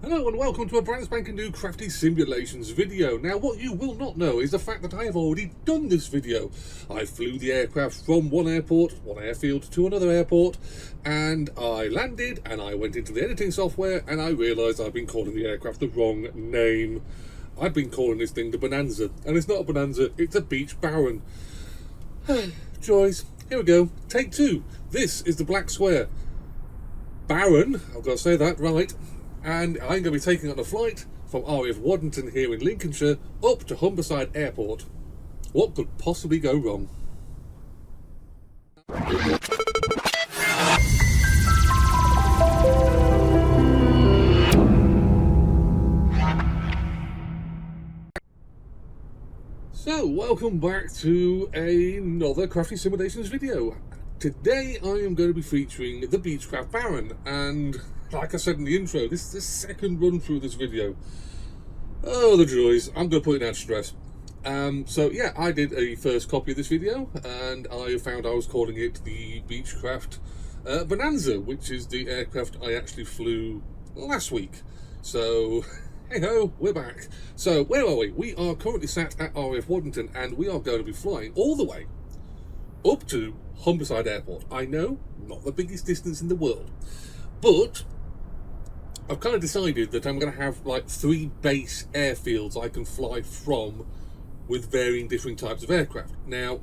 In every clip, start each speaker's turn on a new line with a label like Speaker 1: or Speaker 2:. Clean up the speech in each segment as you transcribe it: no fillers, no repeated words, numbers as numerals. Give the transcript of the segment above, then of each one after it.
Speaker 1: Hello and welcome to a brand spanking new CraftySimulations video. Now what you will not know is the fact that I have already done this video. I flew the aircraft from one airfield to another airport, and I landed and I went into the editing software and I realised I've been calling the aircraft the wrong name. I've been calling this thing the Bonanza, and it's not a Bonanza, it's a Beach Baron. Joys, here we go, take two. This is the black square Baron, I've got to say that right. And I'm going to be taking on a flight from RAF Waddington here in Lincolnshire up to Humberside Airport. What could possibly go wrong? So, welcome back to another CraftySimulations video. Today I am going to be featuring the Beechcraft Baron, and like I said in the intro, this is the second run through this video. Oh, the joys. I'm going to put it down to stress. So yeah, I did a first copy of this video, and I found I was calling it the Beechcraft Bonanza, which is the aircraft I actually flew last week. So, hey ho, we're back. So, where are we? We are currently sat at RAF Waddington, and we are going to be flying all the way up to Humberside Airport. I know, not the biggest distance in the world, but I've kind of decided that I'm going to have like 3 base airfields I can fly from with varying different types of aircraft. Now,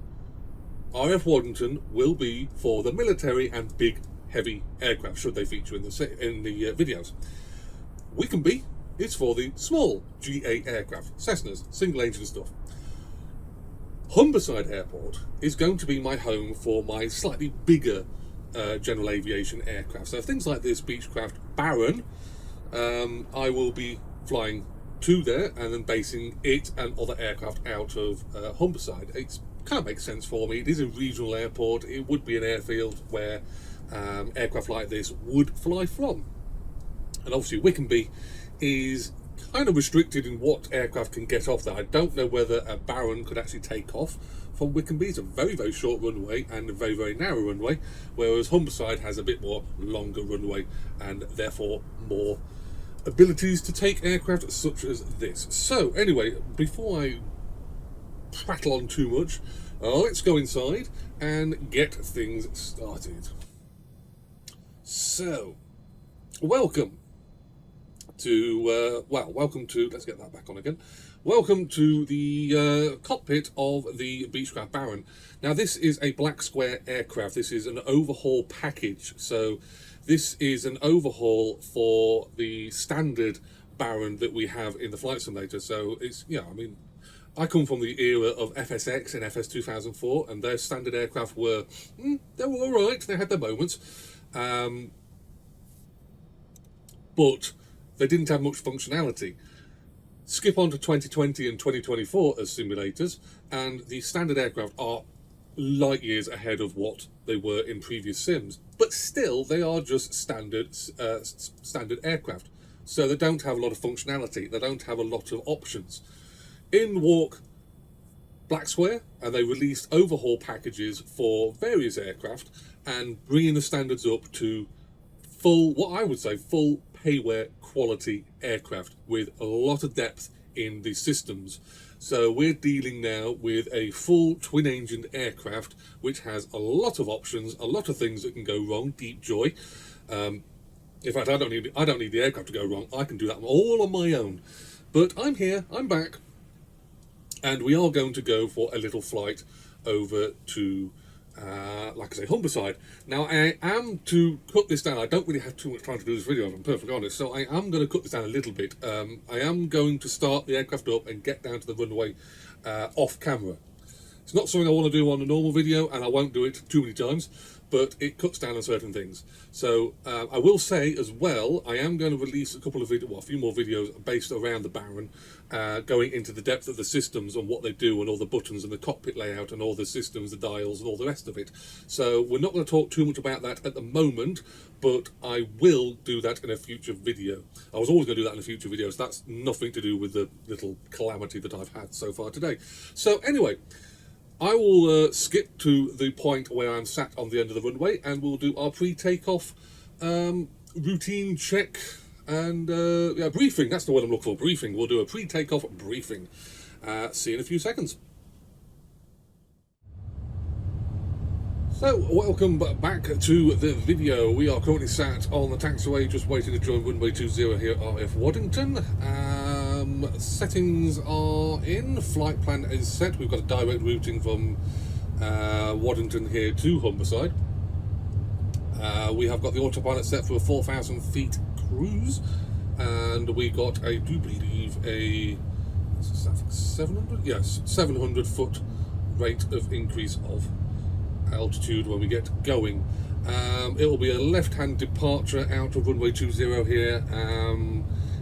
Speaker 1: RAF Waddington will be for the military and big, heavy aircraft, should they feature in the videos. Wickenby is for the small GA aircraft, Cessnas, single engine stuff. Humberside Airport is going to be my home for my slightly bigger general aviation aircraft. So things like this Beechcraft Baron, I will be flying to there and then basing it and other aircraft out of Humberside. It kind of makes sense for me. It is a regional airport. It would be an airfield where aircraft like this would fly from. And obviously Wickenby is kind of restricted in what aircraft can get off there. I don't know whether a Baron could actually take off from Wickenby. It's a very, very short runway and a very, very narrow runway, whereas Humberside has a bit more longer runway and therefore more abilities to take aircraft such as this. So anyway, before I prattle on too much, let's go inside and get things started. So, welcome to, let's get that back on again. Welcome to the cockpit of the Beechcraft Baron. Now this is a black square aircraft. This is an overhaul package. So this is an overhaul for the standard Baron that we have in the flight simulator. So it's, yeah, I mean, I come from the era of FSX and FS 2004, and their standard aircraft were, they were all right. They had their moments. But they didn't have much functionality. Skip on to 2020 and 2024 as simulators, and the standard aircraft are light years ahead of what they were in previous sims. But still, they are just standard aircraft. So they don't have a lot of functionality. They don't have a lot of options. In walk Black Square, and they released overhaul packages for various aircraft and bringing the standards up to full, what I would say, full payware quality aircraft with a lot of depth in the systems. So we're dealing now with a full twin-engined aircraft which has a lot of options, a lot of things that can go wrong. Deep joy. In fact, I don't need the aircraft to go wrong. I can do that all on my own. But I'm here, I'm back, and we are going to go for a little flight over to like I say, Humberside. Now, I am to cut this down. I don't really have too much time to do this video, if I'm perfectly honest, so I am going to cut this down a little bit. I am going to start the aircraft up and get down to the runway off camera. It's not something I want to do on a normal video, and I won't do it too many times, but it cuts down on certain things. So I will say as well, I am going to release a couple of a few more videos based around the Baron, going into the depth of the systems and what they do and all the buttons and the cockpit layout and all the systems, the dials and all the rest of it. So we're not going to talk too much about that at the moment, but I will do that in a future video. I was always going to do that in a future video, so that's nothing to do with the little calamity that I've had so far today. So anyway, I will skip to the point where I'm sat on the end of the runway, and we'll do our pre-takeoff routine check And yeah, briefing, that's the word I'm looking for, briefing. We'll do a pre-takeoff briefing. See you in a few seconds. So, welcome back to the video. We are currently sat on the taxiway just waiting to join runway 20 here at RF Waddington. Settings are in, flight plan is set. We've got a direct routing from Waddington here to Humberside. We have got the autopilot set for a 4,000 feet cruise, and we got, I do believe, a 700? Yes, 700 foot rate of increase of altitude when we get going. It will be a left-hand departure out of runway 20 here.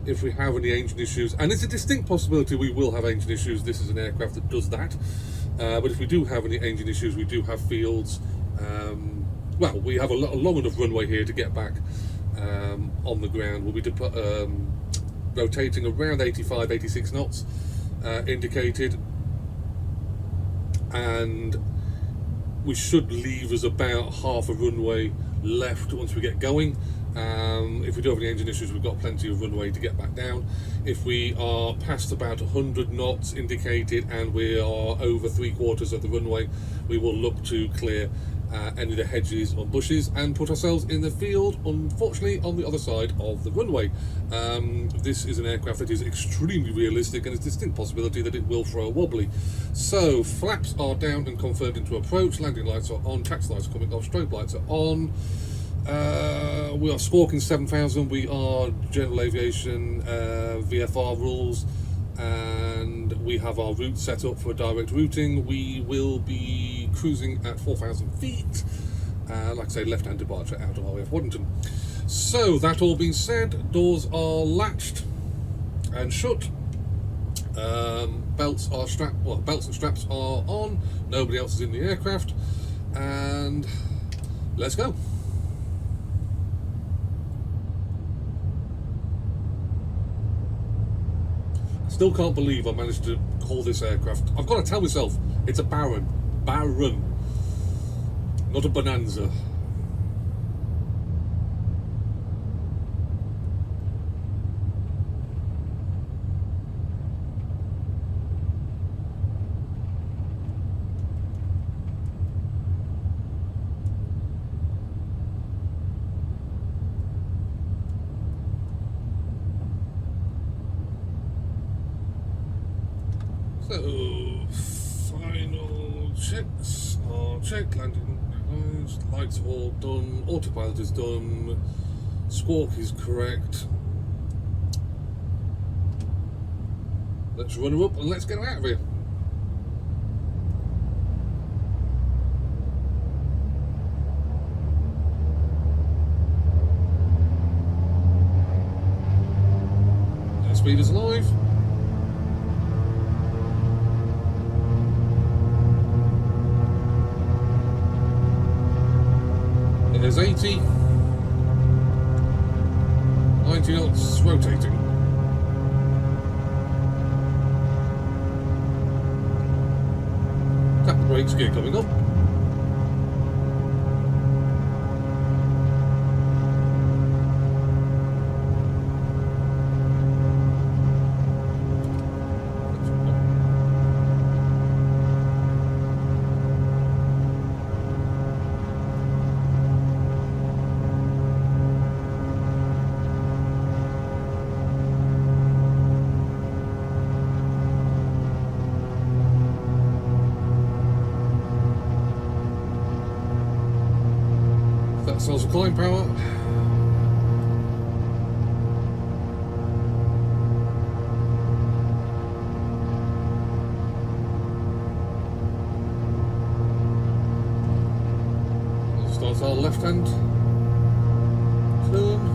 Speaker 1: If we have any engine issues, and it's a distinct possibility we will have engine issues, this is an aircraft that does that, but if we do have any engine issues, we do have fields. Well, we have a long enough runway here to get back on the ground. We'll be rotating around 85, 86 knots indicated, and we should leave us about half a runway left once we get going. If we do have any engine issues, we've got plenty of runway to get back down. If we are past about 100 knots indicated and we are over 3/4 of the runway, we will look to clear any of the hedges or bushes and put ourselves in the field, unfortunately on the other side of the runway. This is an aircraft that is extremely realistic, and it's a distinct possibility that it will throw a wobbly. So flaps are down and confirmed into approach, landing lights are on, taxi lights coming off, strobe lights are on. We are squawking 7,000, we are general aviation VFR rules, and we have our route set up for direct routing. We will be cruising at 4,000 feet, like I say, left-hand departure out of RAF Waddington. So that all being said, doors are latched and shut, belts and straps are on, nobody else is in the aircraft, and let's go. Still can't believe I managed to call this aircraft. I've got to tell myself, it's a Baron. Baron. Not a Bonanza. So, final checks are checked, landing lights are all done, autopilot is done, squawk is correct. Let's run her up and let's get her out of here. Airspeed is live. There's 80, 90 knots, rotating. Tap the brakes, gear coming up. Cells of climb power. Starts our left hand turn.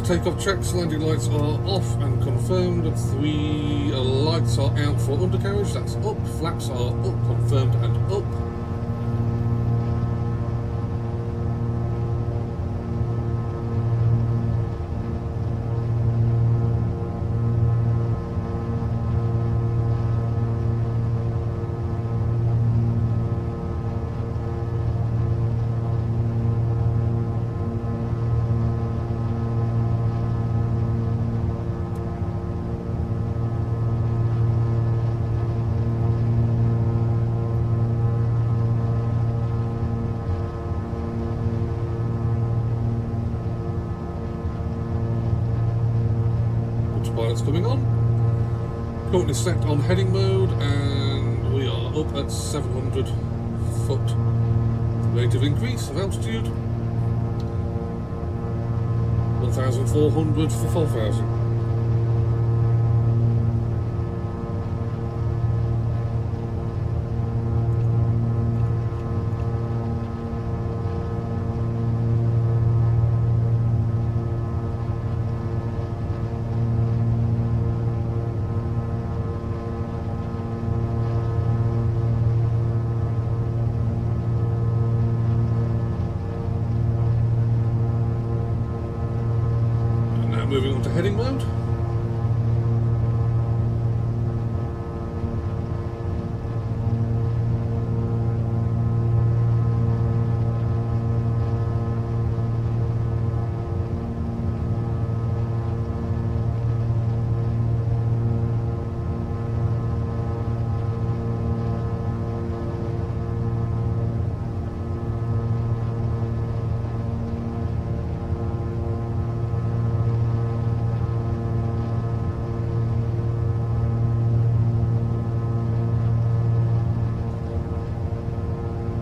Speaker 1: Takeoff checks, landing lights are off and confirmed. 3 lights are out for undercarriage, that's up. Flaps are up, confirmed and up. autopilot's coming on. Currently set on heading mode, and we are up at 700 foot rate of increase of altitude. 1,400 for 4,000. Moving on to heading mode.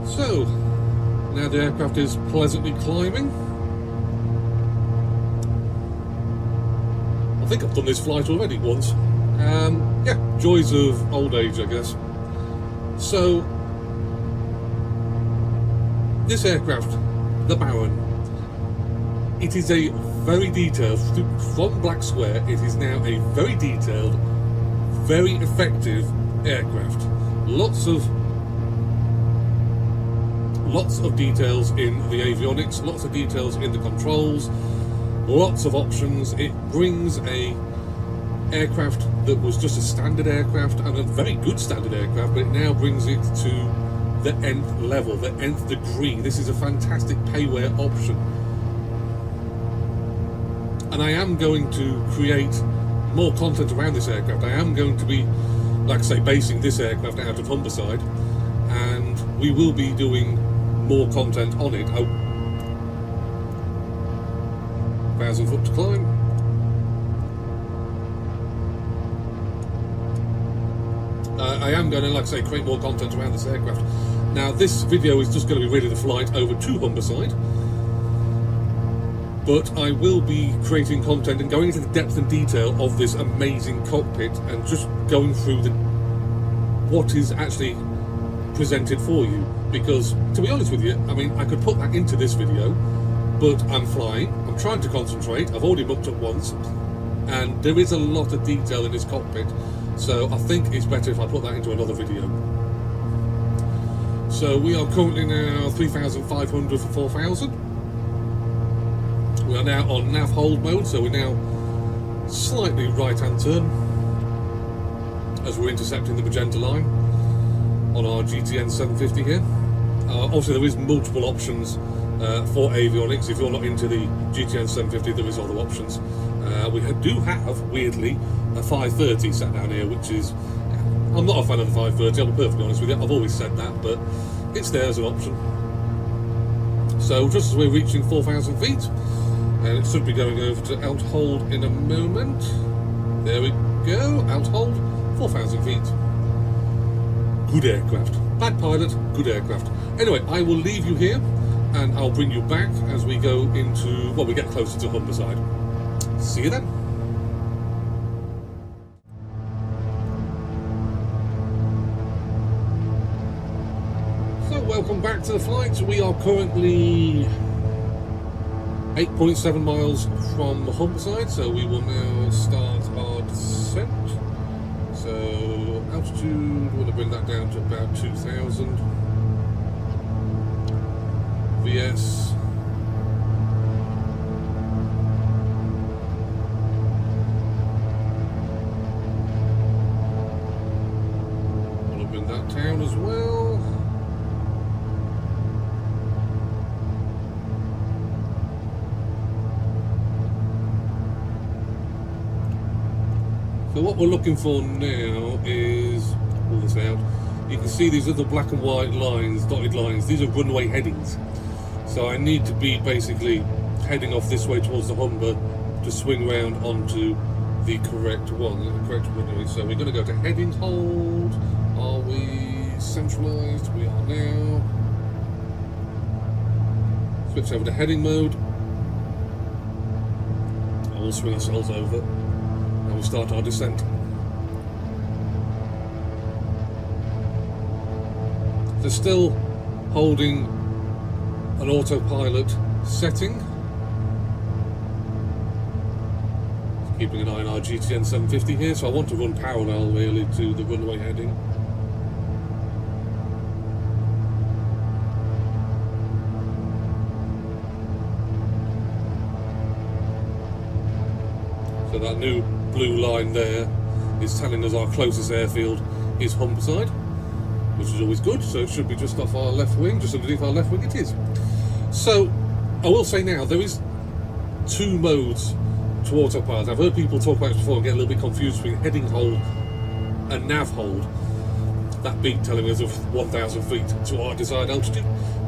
Speaker 1: So, now the aircraft is pleasantly climbing. I think I've done this flight already once. Yeah, joys of old age, I guess. So, this aircraft, the Baron, it is a very detailed, from Black Square, it is now a very detailed, very effective aircraft. Lots of details in the avionics, lots of details in the controls, lots of options. It brings a aircraft that was just a standard aircraft, and a very good standard aircraft, but it now brings it to the nth level, the nth degree. This is a fantastic payware option. And I am going to create more content around this aircraft. I am going to be, like I say, basing this aircraft out of Humberside, and we will be doing more content on it. 1,000 foot to climb. I am going to, like I say, create more content around this aircraft. Now, this video is just going to be really the flight over to Humberside, but I will be creating content and going into the depth and detail of this amazing cockpit, and just going through what is actually presented for you. Because, to be honest with you, I mean, I could put that into this video, but I'm flying, I'm trying to concentrate, I've already mucked up once, and there is a lot of detail in this cockpit, so I think it's better if I put that into another video. So we are currently now 3,500 for 4,000. We are now on nav hold mode, so we're now slightly right-hand turn as we're intercepting the magenta line on our GTN 750 here. Obviously there is multiple options for avionics. If you're not into the GTN 750, there is other options. We do have, weirdly, a 530 sat down here, which is, I'm not a fan of the 530, I'll be perfectly honest with you. I've always said that, but it's there as an option. So just as we're reaching 4,000 feet, and it should be going over to out hold in a moment. There we go, out hold, 4,000 feet. Good aircraft. Bad pilot, good aircraft. Anyway, I will leave you here, and I'll bring you back as we go into, well, we get closer to Humberside. See you then. So, welcome back to the flight. We are currently 8.7 miles from Humberside, so we will now start our descent. So, altitude, we're going to bring that down to about 2,000. VS. I'm going to bring that down as well. So what we're looking for now is, pull this out, you can see these are the black and white lines, dotted lines, these are runway headings. So I need to be basically heading off this way towards the Humber to swing round onto the correct one, the correct runway. So we're going to go to heading hold. Are we centralised? We are now. Switch over to heading mode. And we'll swing ourselves over. And we'll start our descent. They're still holding an autopilot setting. Keeping an eye on our GTN 750 here, so I want to run parallel really to the runway heading. So that new blue line there is telling us our closest airfield is Humberside, which is always good, so it should be just off our left wing, just underneath our left wing it is. So, I will say now, there is two modes to autopilot. I've heard people talk about this before and get a little bit confused between heading hold and nav hold. That beat telling us of 1,000 feet to our desired altitude.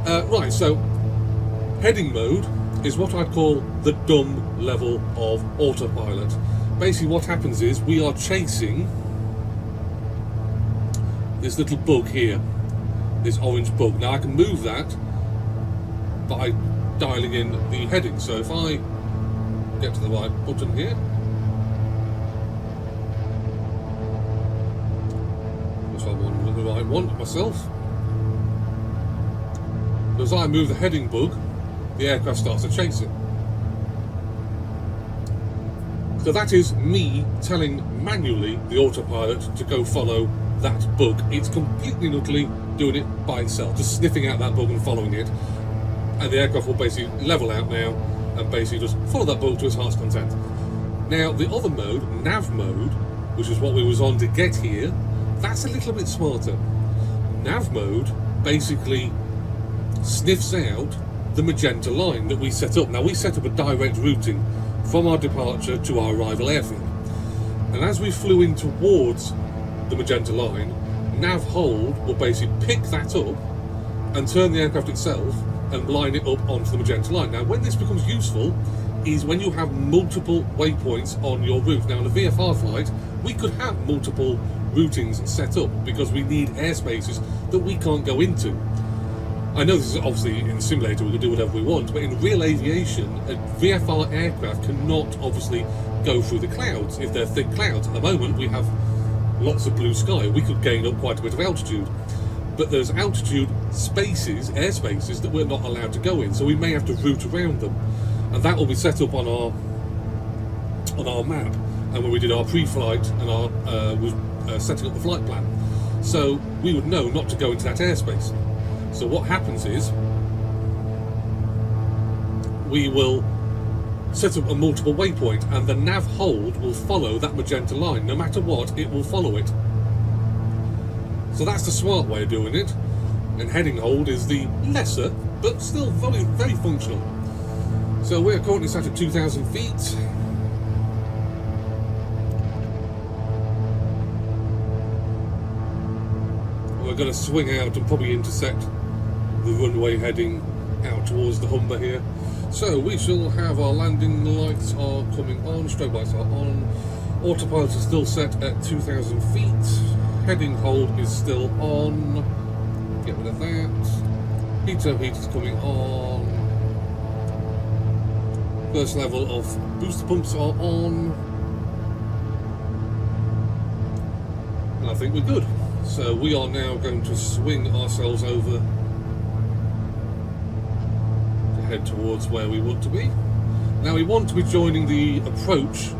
Speaker 1: Right, so heading mode is what I'd call the dumb level of autopilot. Basically what happens is we are chasing this little bug here, this orange bug. Now I can move that by dialing in the heading. So if I get to the right button here, which I'm on the right one myself. As I move the heading bug, the aircraft starts to chase it. So that is me telling manually the autopilot to go follow that bug. It's completely and utterly doing it by itself, just sniffing out that bug and following it. And the aircraft will basically level out now and basically just follow that bug to its heart's content. Now the other mode, nav mode, which is what we was on to get here, that's a little bit smarter. Nav mode basically sniffs out the magenta line that we set up. Now we set up a direct routing from our departure to our arrival airfield. And as we flew in towards the magenta line, nav hold will basically pick that up and turn the aircraft itself and line it up onto the magenta line. Now when this becomes useful is when you have multiple waypoints on your route. Now in a VFR flight we could have multiple routings set up because we need airspaces that we can't go into. I know this is obviously in the simulator we can do whatever we want, but in real aviation a VFR aircraft cannot obviously go through the clouds if they're thick clouds. At the moment we have lots of blue sky, we could gain up quite a bit of altitude. But there's altitude spaces, airspaces, that we're not allowed to go in, so we may have to route around them. And that will be set up on our map, and when we did our pre-flight and our setting up the flight plan. So we would know not to go into that airspace. So what happens is, we will set up a multiple waypoint, and the nav hold will follow that magenta line. No matter what, it will follow it. So that's the smart way of doing it, and heading hold is the lesser, but still very, very functional. So we're currently sat at 2,000 feet. We're going to swing out and probably intersect the runway heading out towards the Humber here. So we shall have our landing lights are coming on, strobe lights are on, autopilot is still set at 2,000 feet. Heading hold is still on. Get rid of that. Pitot heat is coming on. First level of booster pumps are on. And I think we're good. So we are now going to swing ourselves over to head towards where we want to be. Now we want to be joining the approach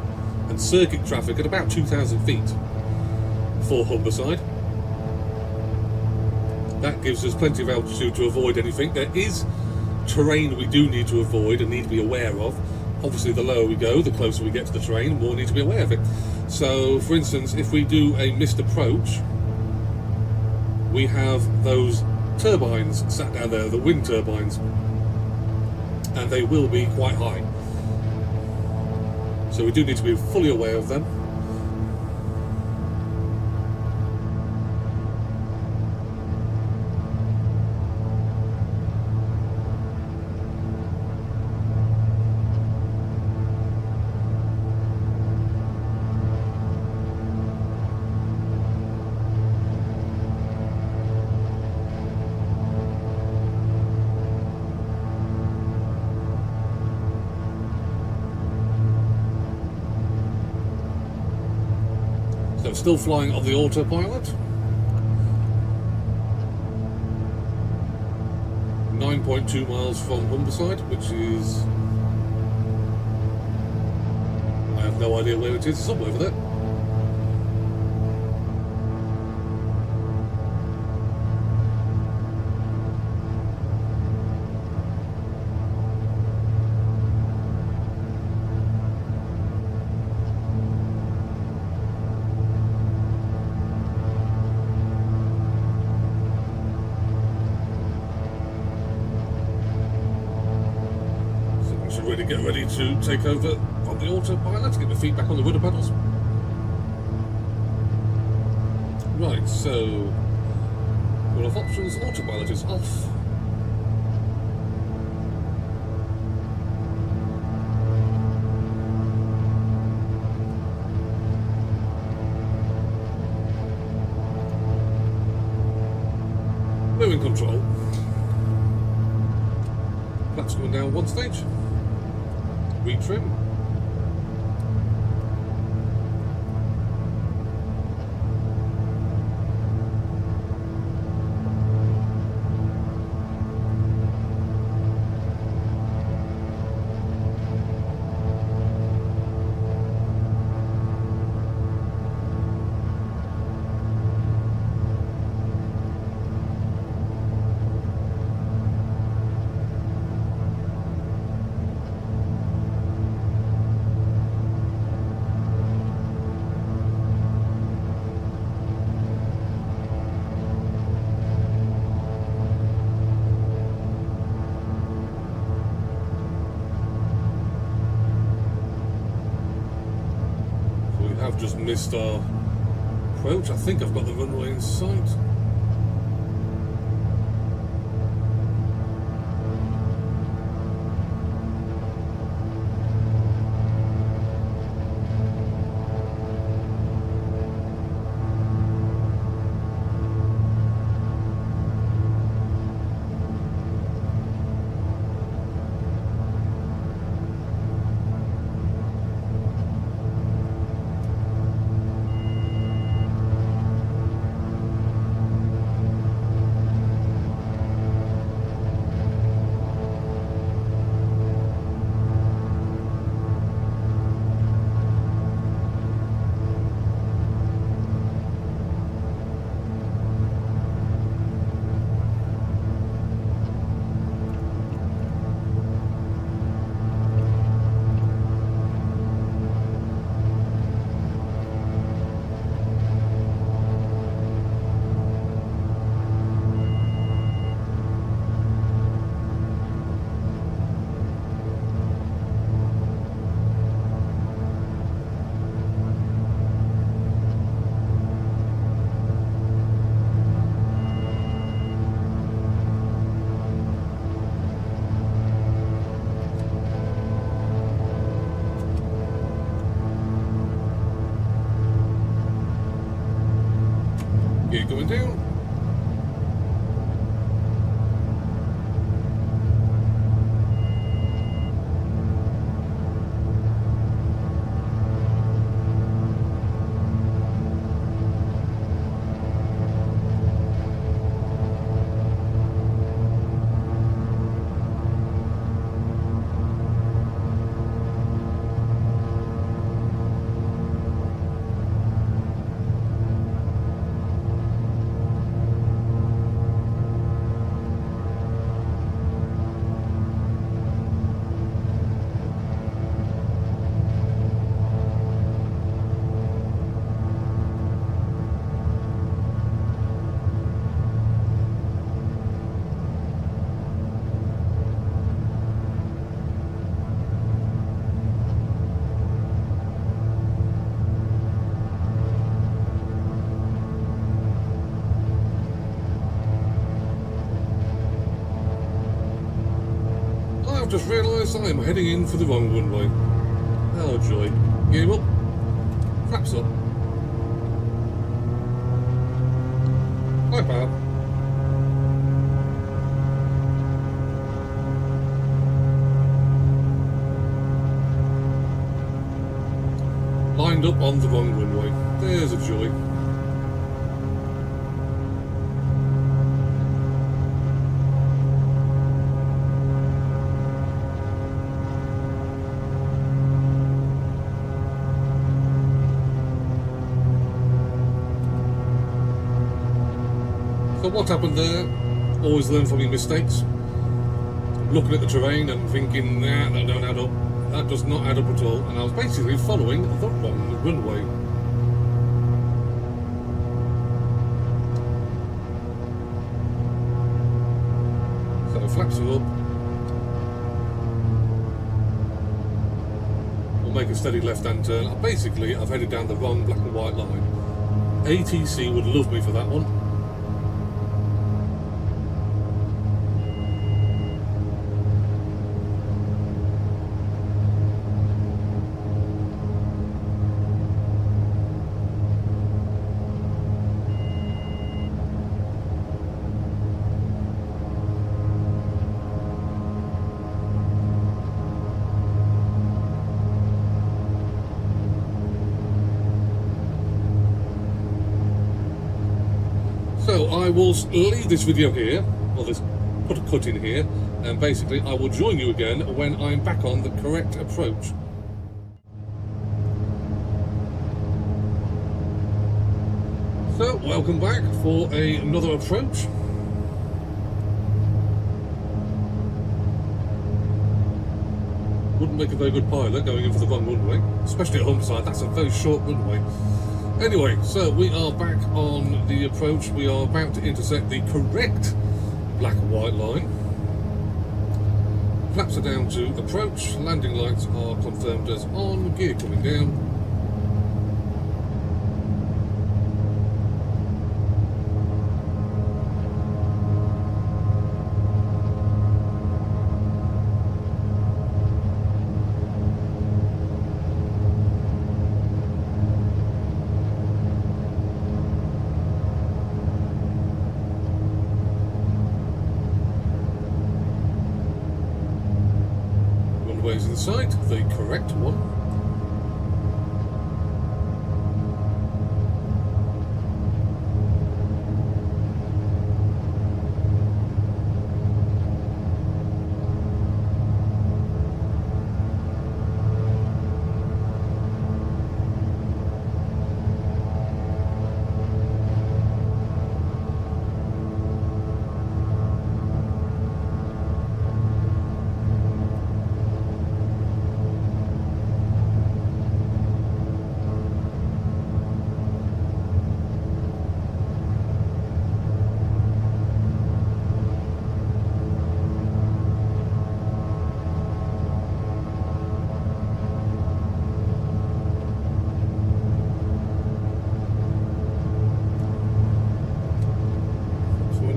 Speaker 1: and circuit traffic at about 2,000 feet. For Humberside. That gives us plenty of altitude to avoid anything. There is terrain we do need to avoid and need to be aware of. Obviously the lower we go, the closer we get to the terrain, the more we need to be aware of it. So for instance, if we do a missed approach, we have those turbines sat down there, the wind turbines, and they will be quite high. So we do need to be fully aware of them. Still flying on the autopilot. 9.2 miles from Humberside, which is... I have no idea where it is. It's somewhere over there. Really get ready to take over on the autopilot, get my feet back on the rudder pedals. Right, so we'll have options. Autopilot is off. We're in control. Flaps going down one stage. Retrim. I've just missed our approach. I think I've got the runway in sight. Gear going down. I've just realised I am heading in for the wrong runway. Oh joy. Gear up. Flaps up. Hi pal. Lined up on the wrong runway. There's a joy. So what happened there? Always learn from your mistakes. Looking at the terrain and thinking, nah, that don't add up. That does not add up at all. And I was basically following the wrong runway. So flaps are up. We'll make a steady left-hand turn. Basically, I've headed down the wrong black and white line. ATC would love me for that one. So I will leave this video here, or this put a cut in here, and basically I will join you again when I'm back on the correct approach. So welcome back for another approach. Wouldn't make a very good pilot going in for the wrong runway, especially at Humberside. That's a very short runway. Anyway, so we are back on the approach. We are about to intersect the correct black and white line. Flaps are down to approach. Landing lights are confirmed as on. Gear coming down. Runways inside, the correct one.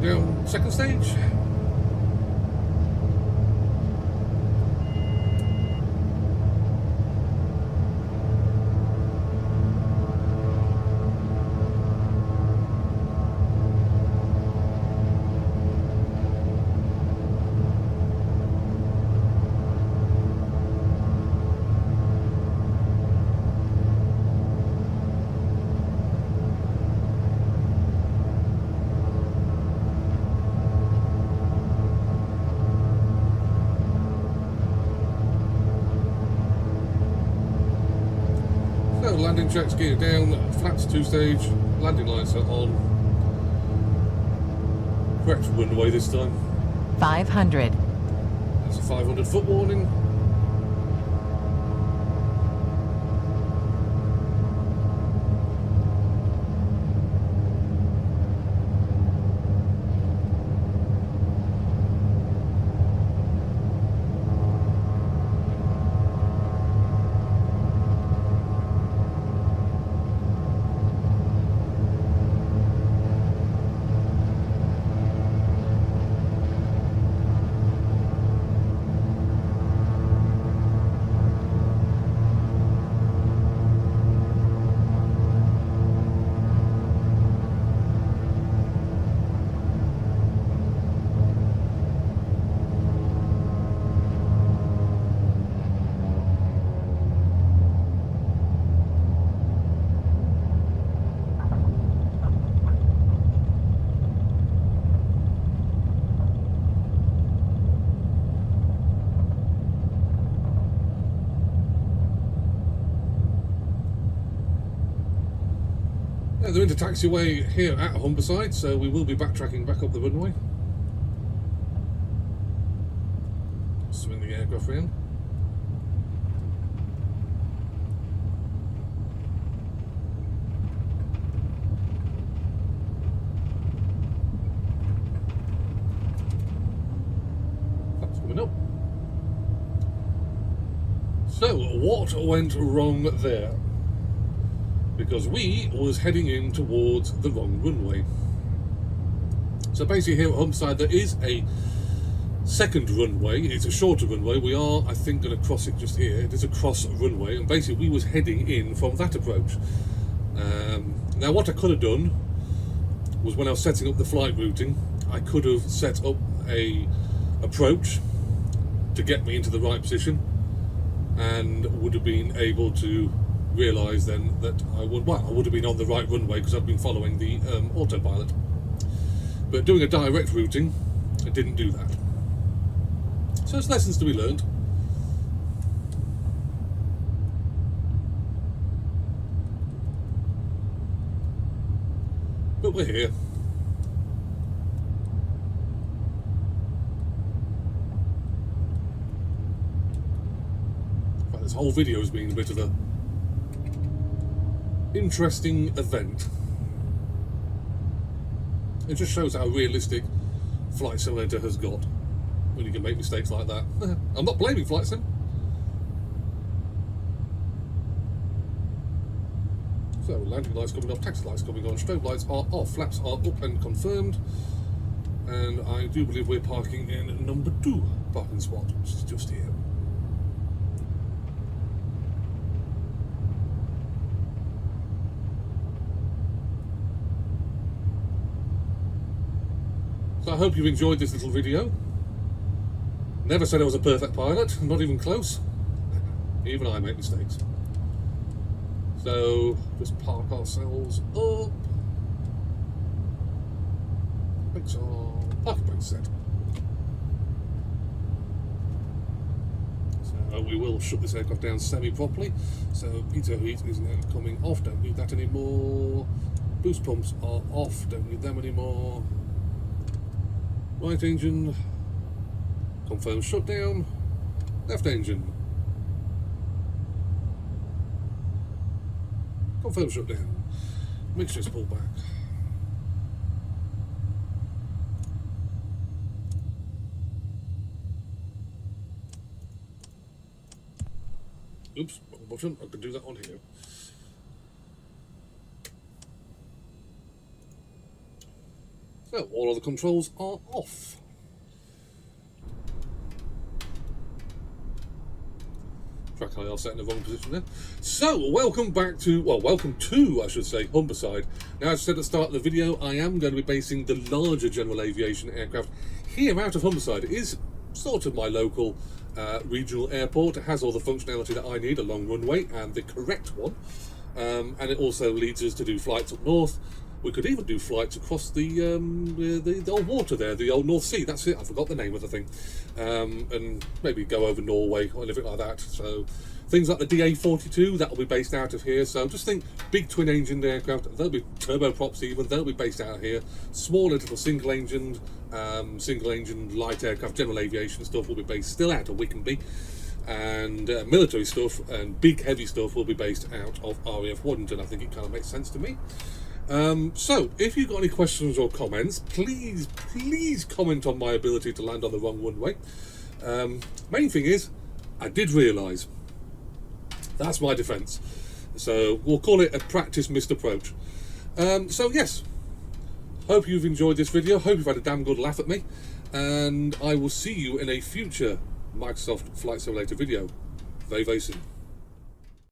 Speaker 1: Down second stage. Landing checks, gear down, flaps 2-stage, landing lights are on. Correct runway this time.
Speaker 2: 500.
Speaker 1: That's a 500 foot warning. Right, they're into taxiway here at Humberside, so we will be backtracking back up the runway. Swing the aircraft round. That's coming up. So, what went wrong there? Because we was heading in towards the wrong runway. So basically here at Humberside there is a second runway. It's a shorter runway. We are, I think, going to cross it just here. It is a cross runway, and basically we was heading in from that approach. Now what I could have done was, when I was setting up the flight routing, I could have set up a approach to get me into the right position, and would have been able to realise then that I would have been on the right runway because I've been following the autopilot. But doing a direct routing, I didn't do that. So it's lessons to be learned. But we're here. In fact, this whole video has been a bit of a interesting event. It just shows how realistic Flight Simulator has got when you can make mistakes like that. I'm not blaming Flight Sim. So, landing lights coming off, taxi lights coming on, strobe lights are off, flaps are up and confirmed, and I do believe we're parking in number 2 parking spot, which is just here. So I hope you've enjoyed this little video. Never said I was a perfect pilot, not even close. Even I make mistakes. So, just park ourselves up. Brakes on, parking brakes set. So we will shut this aircraft down semi-properly. So pitot heat is now coming off, don't need that anymore. Boost pumps are off, don't need them anymore. Right engine, confirm shutdown, left engine, confirm shutdown, mixtures pull back. Oops, wrong button, I can do that on here. So, all of the controls are off. Trackir set in the wrong position there. So, welcome to, I should say, Humberside. Now, as I said at the start of the video, I am going to be basing the larger general aviation aircraft here out of Humberside. It is sort of my local regional airport. It has all the functionality that I need, a long runway, and the correct one. And it also leads us to do flights up north. We could even do flights across the old water there, the old North Sea. That's it. I forgot the name of the thing. And maybe go over Norway or anything like that. So things like the DA42, that will be based out of here. So just think big twin-engined aircraft. They'll be turboprops even. They'll be based out of here. Smaller little single-engined light aircraft, general aviation stuff will be based still out of Wickenby. And military stuff and big heavy stuff will be based out of RAF Waddington. I think it kind of makes sense to me. So, if you've got any questions or comments, please comment on my ability to land on the wrong runway. Main thing is, I did realise. That's my defence. So, we'll call it a practice missed approach. So, yes. Hope you've enjoyed this video. Hope you've had a damn good laugh at me. And I will see you in a future Microsoft Flight Simulator video very, very soon.